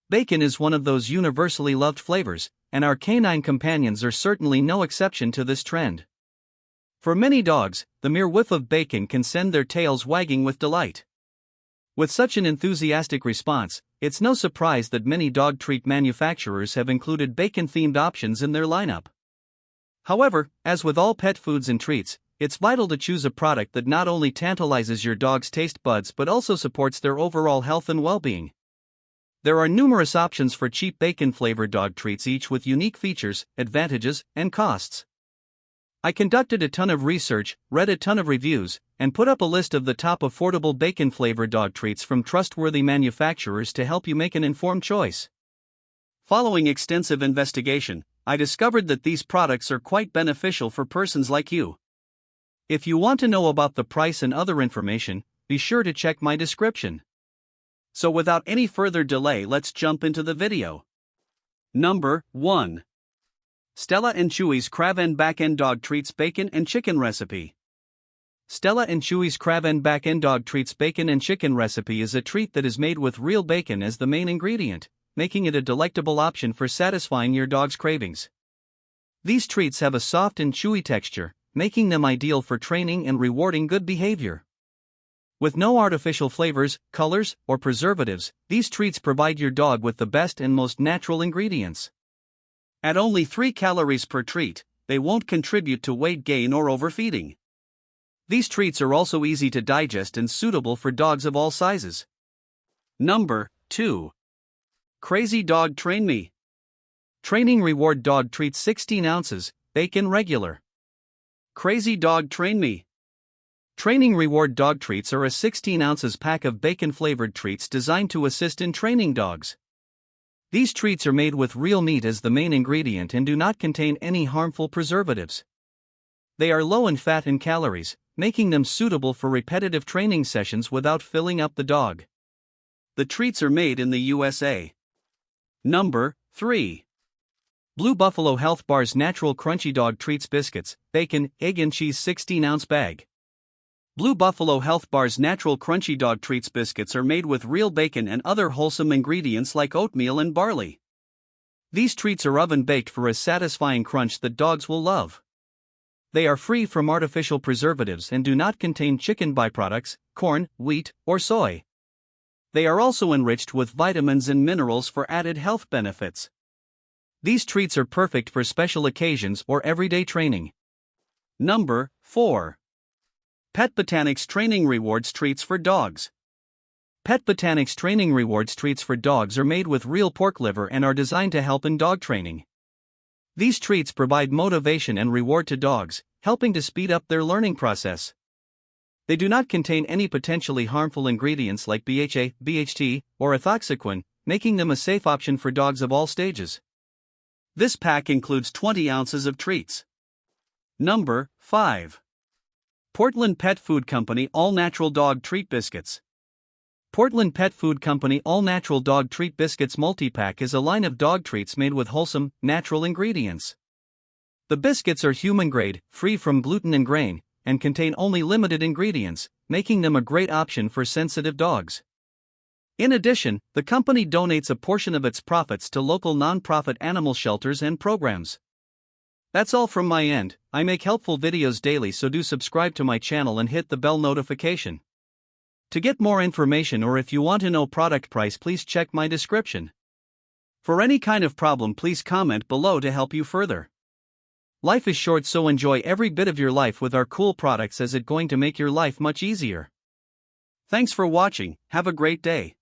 Bacon is one of those universally loved flavors, and our canine companions are certainly no exception to this trend. For many dogs, the mere whiff of bacon can send their tails wagging with delight. With such an enthusiastic response, it's no surprise that many dog treat manufacturers have included bacon-themed options in their lineup. However, as with all pet foods and treats, it's vital to choose a product that not only tantalizes your dog's taste buds but also supports their overall health and well-being. There are numerous options for cheap bacon-flavored dog treats, each with unique features, advantages, and costs. I conducted a ton of research, read a ton of reviews, and put up a list of the top affordable bacon-flavored dog treats from trustworthy manufacturers to help you make an informed choice. Following extensive investigation, I discovered that these products are quite beneficial for persons like you. If you want to know about the price and other information, be sure to check my description. So without any further delay, let's jump into the video. Number 1. Stella and Chewy's Crav'n Bac'n Dog Treats Bacon and Chicken Recipe. Stella and Chewy's Crav'n Bac'n Dog Treats Bacon and Chicken Recipe is a treat that is made with real bacon as the main ingredient, making it a delectable option for satisfying your dog's cravings. These treats have a soft and chewy texture, making them ideal for training and rewarding good behavior. With no artificial flavors, colors, or preservatives, these treats provide your dog with the best and most natural ingredients. At only 3 calories per treat, they won't contribute to weight gain or overfeeding. These treats are also easy to digest and suitable for dogs of all sizes. Number 2. Crazy Dog Train Me. Training Reward Dog Treats 16 ounces, bacon regular. Crazy Dog Train Me. Training Reward Dog Treats are a 16 ounces pack of bacon-flavored treats designed to assist in training dogs. These treats are made with real meat as the main ingredient and do not contain any harmful preservatives. They are low in fat and calories, making them suitable for repetitive training sessions without filling up the dog. The treats are made in the USA. Number 3. Blue Buffalo Health Bar's Natural Crunchy Dog Treats Biscuits, Bacon, Egg and Cheese 16-ounce bag. Blue Buffalo Health Bar's Natural Crunchy Dog Treats biscuits are made with real bacon and other wholesome ingredients like oatmeal and barley. These treats are oven-baked for a satisfying crunch that dogs will love. They are free from artificial preservatives and do not contain chicken byproducts, corn, wheat, or soy. They are also enriched with vitamins and minerals for added health benefits. These treats are perfect for special occasions or everyday training. Number 4. Pet Botanics Training Rewards Treats for Dogs. Pet Botanics Training Rewards Treats for Dogs are made with real pork liver and are designed to help in dog training. These treats provide motivation and reward to dogs, helping to speed up their learning process. They do not contain any potentially harmful ingredients like BHA, BHT, or ethoxyquin, making them a safe option for dogs of all stages. This pack includes 20 ounces of treats. Number 5. Portland Pet Food Company All-Natural Dog Treat Biscuits. Portland Pet Food Company All-Natural Dog Treat Biscuits Multi-Pack is a line of dog treats made with wholesome, natural ingredients. The biscuits are human-grade, free from gluten and grain, and contain only limited ingredients, making them a great option for sensitive dogs. In addition, the company donates a portion of its profits to local non-profit animal shelters and programs. That's all from my end. I make helpful videos daily, so do subscribe to my channel and hit the bell notification. To get more information or if you want to know product price, please check my description. For any kind of problem, please comment below to help you further. Life is short, so enjoy every bit of your life with our cool products, as it's going to make your life much easier. Thanks for watching. Have a great day.